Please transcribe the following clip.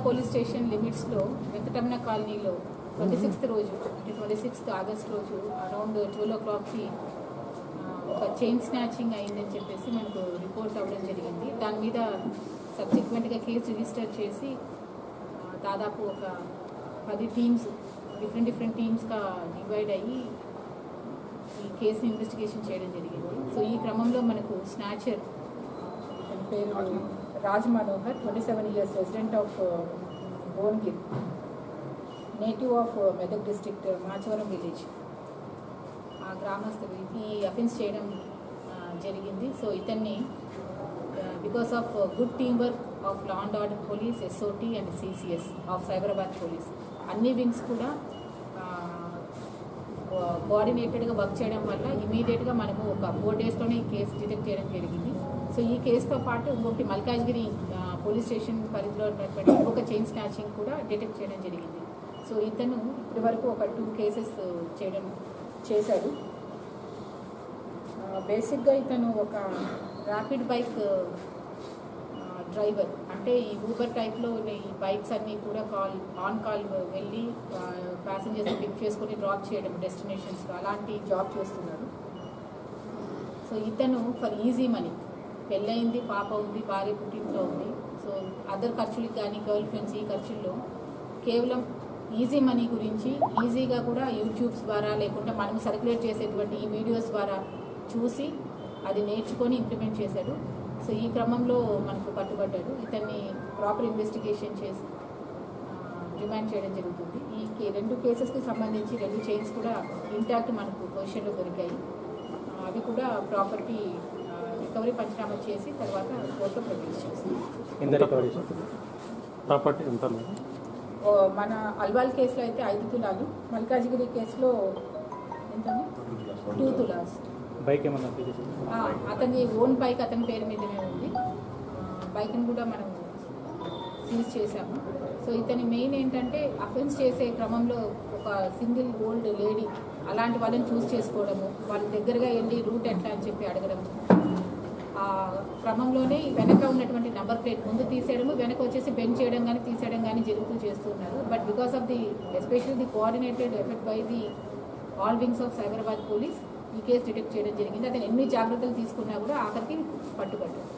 Police station లిమిట్స్లో వెంకటరమణ కాలనీలో 26th రోజు అంటే 26th ఆగస్ట్ రోజు అరౌండ్ 12 o'clockకి ఒక చైన్ స్నాచింగ్ అయిందని చెప్పేసి మనకు రిపోర్ట్ అవ్వడం జరిగింది. దాని మీద సబ్సిక్వెంట్గా కేసు రిజిస్టర్ చేసి దాదాపు ఒక 10 టీమ్స్ డిఫరెంట్ టీమ్స్గా డివైడ్ అయ్యి ఈ కేసుని ఇన్వెస్టిగేషన్ చేయడం జరిగింది. సో ఈ క్రమంలో మనకు స్నాచర్ పేరు Raj Manohar, 27 years, resident of Bhuvanagiri, native of Medak district, Machavaram village, ఆ గ్రామస్తులు ఈ అఫెన్స్ చేయడం జరిగింది. సో ఇతన్ని because of good team work of law and order police, SOT and CCS of Cyberabad police, అన్ని వింగ్స్ కూడా కోఆర్డినేటెడ్గా వర్క్ చేయడం వల్ల ఇమీడియట్గా మనము ఒక 4 daysలోనే ఈ కేసు డిటెక్ట్ చేయడం జరిగింది. సో ఈ కేసుతో పాటు ఇంకొకటి మల్కాజ్గిరి పోలీస్ స్టేషన్ పరిధిలో ఉన్నటువంటి ఇంకొక చైన్ స్నాచింగ్ కూడా డిటెక్ట్ చేయడం జరిగింది. సో ఇతను ఇప్పటి వరకు ఒక 2 cases చేశాడు. బేసిక్గా ఇతను ఒక ర్యాపిడ్ బైక్ డ్రైవర్, అంటే ఈ ఊబర్ టైప్లో ఈ బైక్స్ అన్నీ కూడా ఆన్ కాల్ వెళ్ళి ప్యాసింజర్స్ని పిక్ చేసుకొని డ్రాప్ చేయడం డెస్టినేషన్స్లో, అలాంటి జాబ్ చేస్తున్నాడు. సో ఇతను ఫర్ ఈజీ మనీ, పెళ్ళయింది, పాప ఉంది, భార్య పుట్టింట్లో ఉంది. సో అదర్ ఖర్చులకు కానీ గర్ల్ ఫ్రెండ్స్ ఈ ఖర్చుల్లో కేవలం ఈజీ మనీ గురించి ఈజీగా కూడా యూట్యూబ్స్ ద్వారా లేకుండా మనం సర్క్యులేట్ చేసేటువంటి ఈ వీడియోస్ ద్వారా చూసి అది నేర్చుకొని ఇంప్లిమెంట్ చేశాడు. సో ఈ క్రమంలో మనకు పట్టుబడ్డాడు. ఇతన్ని ప్రాపర్ ఇన్వెస్టిగేషన్ చేసి రిమాండ్ చేయడం జరుగుతుంది. ఈ 2 కేసెస్కి సంబంధించి 2 చైన్స్ కూడా ఇంటాక్ట్ మనకు పొజిషన్లో దొరికాయి. అవి కూడా ప్రాపర్టీ రికవరీ పంచనామా చేసి తర్వాత కోర్టులో ప్రొడ్యూస్ చేస్తాం. మన అల్వాల్ కేసులో అయితే 5 తులాలు, మల్కాజ్గిరి కేసులో ఎంతండి 2 తులాస్. బైక్ ఏమన్నా అతని ఓన్ బైక్ అతని పేరు మీదనే ఉంది. బైక్ని కూడా మనం సీజ్ చేశాము. సో ఇతని మెయిన్ ఏంటంటే అఫెన్స్ చేసే క్రమంలో ఒక సింగిల్ ఓల్డ్ లేడీ అలాంటి వాళ్ళని చూస్ చేసుకోవడము, వాళ్ళ దగ్గరగా వెళ్ళి రూట్ ఎట్లా అని చెప్పి అడగడము, ఆ క్రమంలోనే వెనక ఉన్నటువంటి నెంబర్ ప్లేట్ ముందు తీసేయడము, వెనక వచ్చేసి బెండ్ చేయడం కానీ తీసేయడం కానీ జరుగుతూ చేస్తున్నారు. But because of the especially the coordinated effort by the all wings of Cyberabad police ఈ కేసు డిటెక్ట్ చేయడం జరిగింది. అతను ఎన్ని జాగ్రత్తలు తీసుకున్నా కూడా ఆఖరికి పట్టుబడ్డాడు.